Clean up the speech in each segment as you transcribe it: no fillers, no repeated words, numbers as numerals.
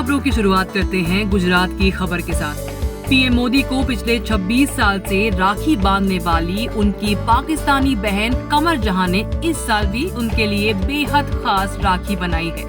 खबरों की शुरुआत करते हैं गुजरात की खबर के साथ। पीएम मोदी को पिछले 26 साल से राखी बांधने वाली उनकी पाकिस्तानी बहन कमर जहां ने इस साल भी उनके लिए बेहद खास राखी बनाई है।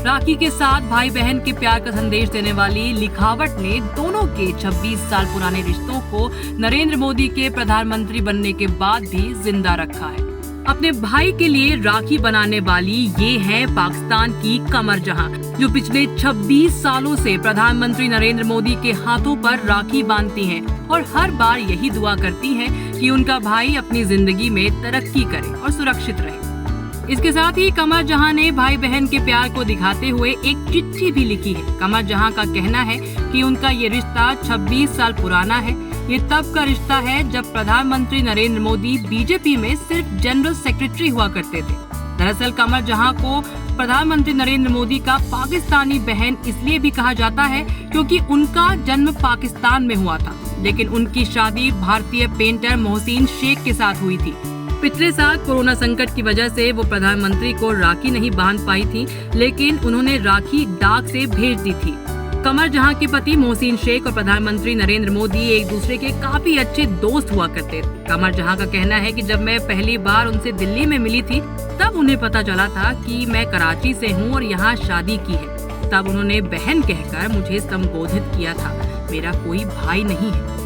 राखी के साथ भाई बहन के प्यार का संदेश देने वाली लिखावट ने दोनों के 26 साल पुराने रिश्तों को नरेंद्र मोदी के प्रधानमंत्री बनने के बाद भी जिंदा रखा है। अपने भाई के लिए राखी बनाने वाली ये है पाकिस्तान की कमर जहां, जो पिछले 26 सालों से प्रधानमंत्री नरेंद्र मोदी के हाथों पर राखी बांधती हैं और हर बार यही दुआ करती हैं कि उनका भाई अपनी जिंदगी में तरक्की करे और सुरक्षित रहे। इसके साथ ही कमर जहां ने भाई बहन के प्यार को दिखाते हुए एक चिट्ठी भी लिखी है। कमर जहां का कहना है कि उनका ये रिश्ता 26 साल पुराना है। ये तब का रिश्ता है जब प्रधानमंत्री नरेंद्र मोदी बीजेपी में सिर्फ जनरल सेक्रेटरी हुआ करते थे। दरअसल कमर जहां को प्रधानमंत्री नरेंद्र मोदी का पाकिस्तानी बहन इसलिए भी कहा जाता है क्योंकि उनका जन्म पाकिस्तान में हुआ था, लेकिन उनकी शादी भारतीय पेंटर मोहसिन शेख के साथ हुई थी। पिछले साल कोरोना संकट की वजह से वो प्रधानमंत्री को राखी नहीं बांध पाई थी, लेकिन उन्होंने राखी डाक से भेज दी थी। कमर जहां के पति मोहसिन शेख और प्रधानमंत्री नरेंद्र मोदी एक दूसरे के काफी अच्छे दोस्त हुआ करते थे। कमर जहां का कहना है कि जब मैं पहली बार उनसे दिल्ली में मिली थी तब उन्हें पता चला था कि मैं कराची से हूं और यहाँ शादी की है। तब उन्होंने बहन कहकर मुझे संबोधित किया था। मेरा कोई भाई नहीं है।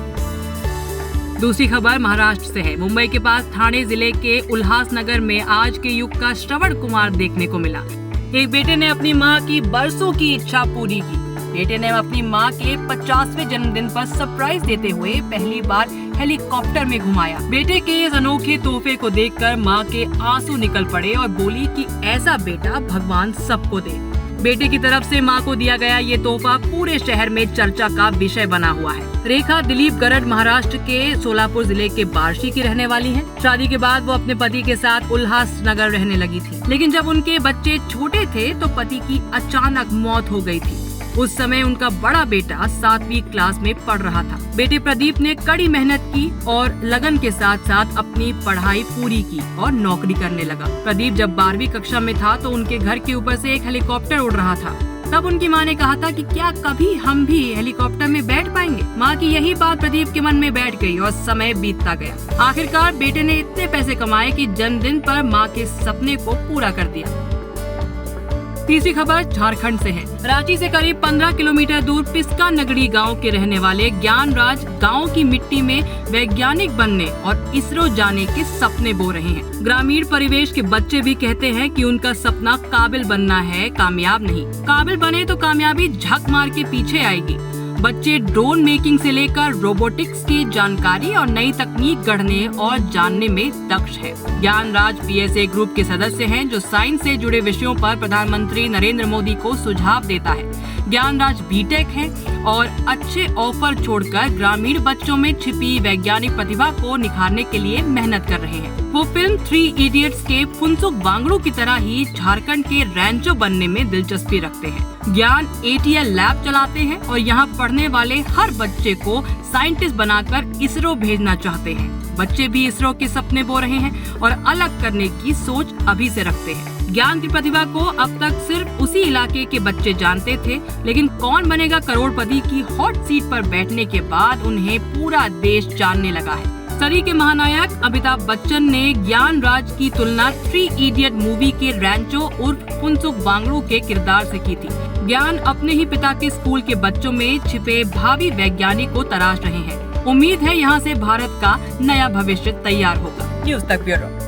दूसरी खबर महाराष्ट्र से है। मुंबई के पास ठाणे जिले के उल्हासनगर में आज के युग का श्रवण कुमार देखने को मिला। एक बेटे ने अपनी मां की बरसों की इच्छा पूरी की। बेटे ने अपनी मां के 50वें जन्मदिन पर सरप्राइज देते हुए पहली बार हेलीकॉप्टर में घुमाया। बेटे के इस अनोखे तोहफे को देखकर मां के आंसू निकल पड़े और बोली कि ऐसा बेटा भगवान सबको दे। बेटे की तरफ से मां को दिया गया ये तोहफा पूरे शहर में चर्चा का विषय बना हुआ है। रेखा दिलीप गरड महाराष्ट्र के सोलापुर जिले के बार्शी की रहने वाली हैं। शादी के बाद वो अपने पति के साथ उल्हासनगर रहने लगी थी, लेकिन जब उनके बच्चे छोटे थे तो पति की अचानक मौत हो गई थी। उस समय उनका बड़ा बेटा 7वीं क्लास में पढ़ रहा था। बेटे प्रदीप ने कड़ी मेहनत की और लगन के साथ साथ अपनी पढ़ाई पूरी की और नौकरी करने लगा। प्रदीप जब 12वीं कक्षा में था तो उनके घर के ऊपर से एक हेलीकॉप्टर उड़ रहा था। तब उनकी माँ ने कहा था कि क्या कभी हम भी हेलीकॉप्टर में बैठ पाएंगे। माँ की यही बात प्रदीप के मन में बैठ गई और समय बीतता गया। आखिरकार बेटे ने इतने पैसे कमाए कि जन्मदिन पर माँ के सपने को पूरा कर दिया। तीसरी खबर झारखंड से है। रांची से करीब 15 किलोमीटर दूर पिस्का नगरी गांव के रहने वाले ज्ञानराज गांव की मिट्टी में वैज्ञानिक बनने और इसरो जाने के सपने बो रहे हैं। ग्रामीण परिवेश के बच्चे भी कहते हैं कि उनका सपना काबिल बनना है, कामयाब नहीं। काबिल बने तो कामयाबी झक मार के पीछे आएगी। बच्चे ड्रोन मेकिंग से लेकर रोबोटिक्स की जानकारी और नई तकनीक गढ़ने और जानने में दक्ष है। ज्ञानराज पीएसए ग्रुप के सदस्य हैं, जो साइंस से जुड़े विषयों पर प्रधानमंत्री नरेंद्र मोदी को सुझाव देता है। ज्ञानराज बीटेक है और अच्छे ऑफर छोड़कर ग्रामीण बच्चों में छिपी वैज्ञानिक प्रतिभा को निखारने के लिए मेहनत कर रहे हैं। वो फिल्म 3 इडियट्स के फुनसुक वांगड़ू की तरह ही झारखंड के रैंचो बनने में दिलचस्पी रखते हैं। ज्ञान ATL लैब चलाते हैं और यहाँ पढ़ने वाले हर बच्चे को साइंटिस्ट बनाकर इसरो भेजना चाहते हैं। बच्चे भी इसरो के सपने बो रहे हैं और अलग करने की सोच अभी से रखते हैं। ज्ञान की प्रतिभा को अब तक सिर्फ उसी इलाके के बच्चे जानते थे, लेकिन कौन बनेगा करोड़पति की हॉट सीट पर बैठने के बाद उन्हें पूरा देश जानने लगा है। सदी के महानायक अमिताभ बच्चन ने ज्ञानराज की तुलना 3 इडियट मूवी के रैंचो उर्फ फुनसुक वांगड़ू के किरदार से की थी। ज्ञान अपने ही पिता के स्कूल के बच्चों में छिपे भावी वैज्ञानिक को तराश रहे हैं। उम्मीद है यहाँ से भारत का नया भविष्य तैयार होगा। न्यूज़ तक ब्यूरो।